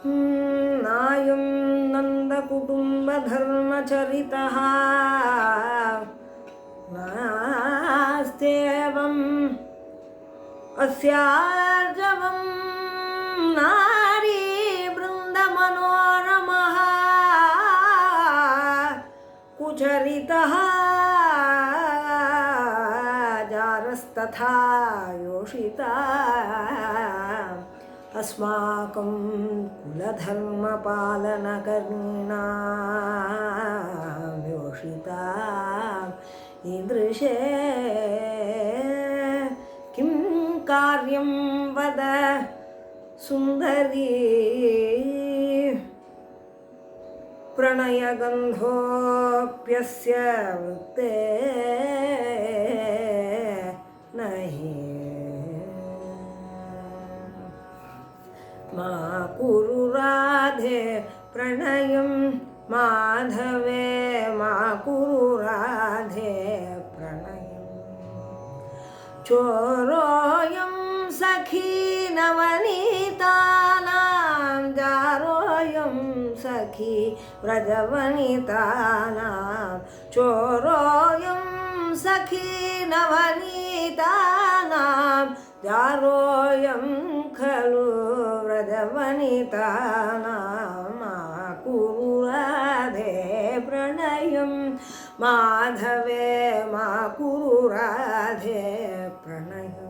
नायं नन्दकुटुम्बधर्मचरितः नास्त्येवम् अस्यार्जवं नारी बृन्दमनोरमः कुचरितः जारस्तथा योषिता अस्माकं कुलधर्मपालनकर्मिणां योषिता ईदृशे किं कार्यं वद सुन्दरी प्रणयगन्धोऽप्यस्य वृत्ते नहि मा कुरु राधे प्रणयं माधवे मा कुरु राधे प्रणयं चोरोऽयं सखी नवनीतानां जारोऽयं सखी व्रजवनितानां चोरोऽयं सखी नवनीतानां जारोऽयं खलु व्रजवनितानां मा कुरु राधे प्रणयं माधवे मा कुरु राधे प्रणयम्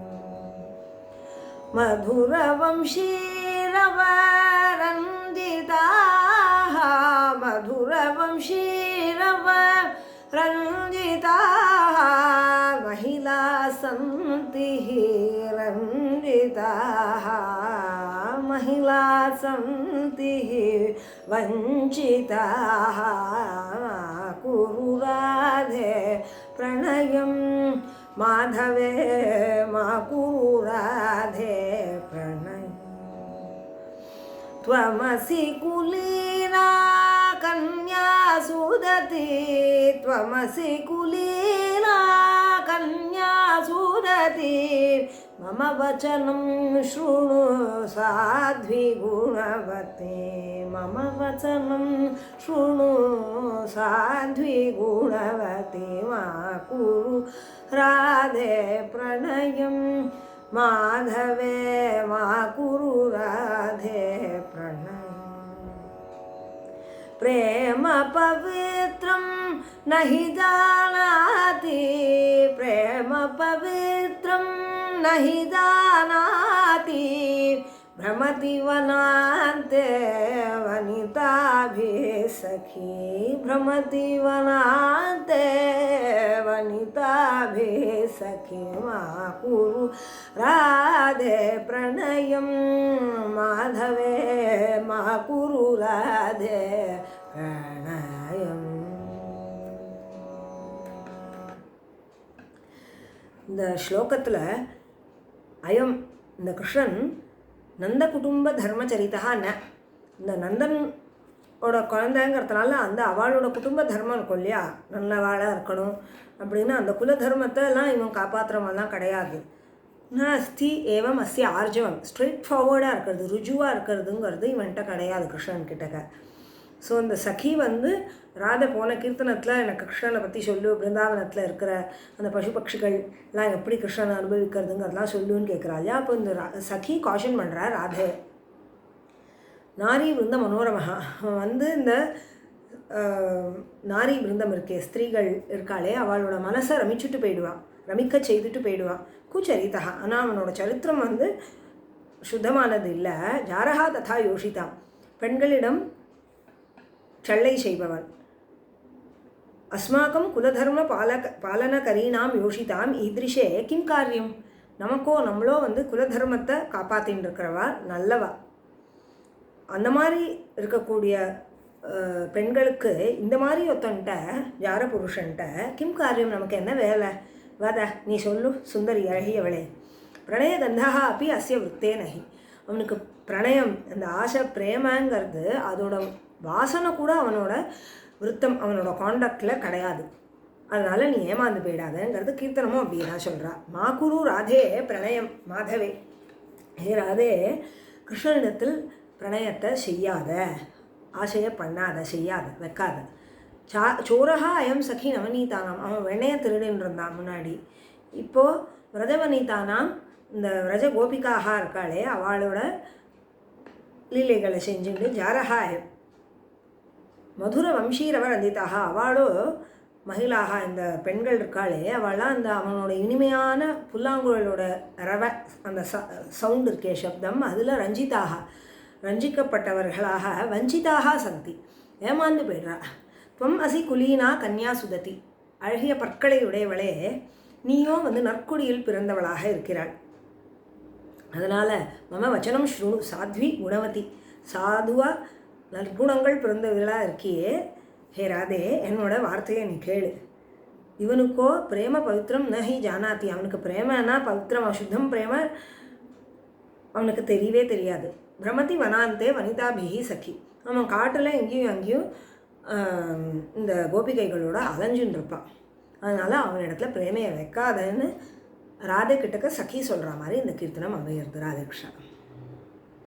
मधुरवंशीरवरञ्जिताः मधुरवंशीरवरञ्जिताः महिला सन्ति रञ्जिताः महिला सन्ति वञ्चिताः कुरु राधे प्रणयं माधवे मा कुरु राधे प्रणयम् त्वमसि कुलीना कन्या सुदती त्वमसि कुलीना कन्या सुदती मम वचनं शृणु साध्वी गुणवती मम वचनं शृणु साध्वी गुणवती मा कुरु राधे प्रणयं माधवे मा कुरु राधे प्रणयम् प्रेम पवित्रं न हि जानाति प्रेम पवित्रं न हि जानाति भ्रमति वनान्ते वनिताभिः सखी भ्रमति वनान्ते वनिताभिः सखी मा कुरु राधे प्रणयं माधवे मा कुरु राधे प्रणयम् இந்த ஸ்லோகத்தில் அயம் இந்த கிருஷ்ணன் நந்த குடும்ப தர்மச்சரிதா ந இந்த நந்தனோட குழந்தைங்கிறதுனால அந்த அவளோட குடும்ப தர்மம் இருக்கும் இல்லையா நல்லவாளாக இருக்கணும் அப்படின்னு அந்த குல தர்மத்தைலாம் இவன் காப்பாற்றுறவெல்லாம் கிடையாது நாஸ்தி ஏவம் அஸ்ய ஆர்ஜவம் ஸ்ட்ரெயிட் ஃபார்வர்டாக இருக்கிறது ருஜுவாக இருக்கிறதுங்கிறது இவன்கிட்ட கிடையாது கிருஷ்ணன் கிட்டக்க ஸோ இந்த சഖி வந்து ராதை போன கீர்த்தனத்தில் எனக்கு கிருஷ்ணனை பற்றி சொல்லு பிருந்தாவனத்தில் இருக்கிற அந்த பசு பட்சிகள்லாம் எப்படி கிருஷ்ணனை அனுபவிக்கிறதுங்கிறதுலாம் சொல்லுன்னு கேட்குறாள் அப்போ இந்த சഖி காஷன் பண்ணுறா ராதே நாரி பிருந்த மனோரமஹா வந்து இந்த நாரி பிருந்தம் இருக்கே ஸ்திரீகள் இருக்காளே அவளோட மனசை ரமிச்சுட்டு போயிடுவான் ரமிக்க செய்துட்டு போயிடுவான் குச்சரிதா ஆனால் அவனோட சரித்திரம் வந்து சுத்தமானது இல்லை ஜாரஹா ததா யோஷிதான் பெண்களிடம் சள்ளை செய்பவன் அஸ்மாக்கம் குலதர்ம பாலனகரீனாம் யோஷிதாம் ஈதிருஷே கிம் காரியம் நமக்கோ நம்மளோ வந்து குலதர்மத்தை காப்பாற்றின்னு இருக்கிறவா நல்லவா அந்த மாதிரி இருக்கக்கூடிய பெண்களுக்கு இந்த மாதிரி ஒருத்தன்ட்ட ஜார புருஷன்ட்ட கிம் காரியம் நமக்கு என்ன வேலை வத நீ சொல்லு சுந்தரி அழகியவளே பிரணய கந்தா அப்படி அஸ்ய விருத்தே நகி அவனுக்கு பிரணயம் அந்த ஆசை பிரேமங்கிறது அதோட வாசனை கூட அவனோட விருத்தம் அவனோட காண்டாக்டில் கிடையாது அதனால் நீ ஏமாந்து போயிடாதங்கிறது கீர்த்தனமும் அப்படி தான் சொல்கிறா மா குரு ராதே பிரணயம் மாதவே ஹே ராதே கிருஷ்ணனிடத்தில் பிரணயத்தை செய்யாத, ஆசையை பண்ணாத, செய்யாத, வைக்காத. சோரஹா அயம் சഖி நவநீதானாம், அவன் வெண்ணையை திருடின்னு இருந்தான் முன்னாடி. இப்போது விரஜவனிதானாம், இந்த விரஜ கோபிக்காக இருக்காளே அவளோட லீலைகளை செஞ்சுட்டு ஜாரஹா அயம் மதுர வம்சீரவ ரந்திதாக, அவளோ மகிழாக இந்த பெண்கள் இருக்காளே அவளாம் அந்த அவனோட இனிமையான புல்லாங்குழலோட ரவ அந்த சவுண்ட் இருக்கே சப்தம், அதில் ரஞ்சிதாக ரஞ்சிக்கப்பட்டவர்களாக வஞ்சிதாக சந்தி, ஏமாந்து போய்ட்றா. துவம் அசி குலீனா கன்யா சுததி, அழகிய பற்களை உடையவளே நீயோ நற்குடியில் பிறந்தவளாக இருக்கிறாள். அதனால் மம வச்சனம் ஸ்ருணு சாத்வி குணவதி, சாதுவாக நற்குணங்கள் பிறந்தவளாக இருக்கியே ஹே ராதே, என்னோட வார்த்தையை நீ கேளு. இவனுக்கோ பிரேம பவித்ரம் நஹி ஜானாதி, அவனுக்கு பிரேமனா பவித்ரம் அசுத்தம் பிரேம அவனுக்கு தெரியவே தெரியாது. பிரமதி வனாந்தே வனிதாபிஹி சഖி, அவன் காட்டில் எங்கேயும் அங்கேயும் இந்த கோபிகைகளோட அலைஞ்சுன்னு இருப்பான். அதனால் அவனிடத்துல பிரேமையை வைக்காதன்னு ராதை கிட்டக்க சഖி சொல்கிற மாதிரி இந்த கீர்த்தனம் அமையிறது. ராதே கிருஷ்ணா.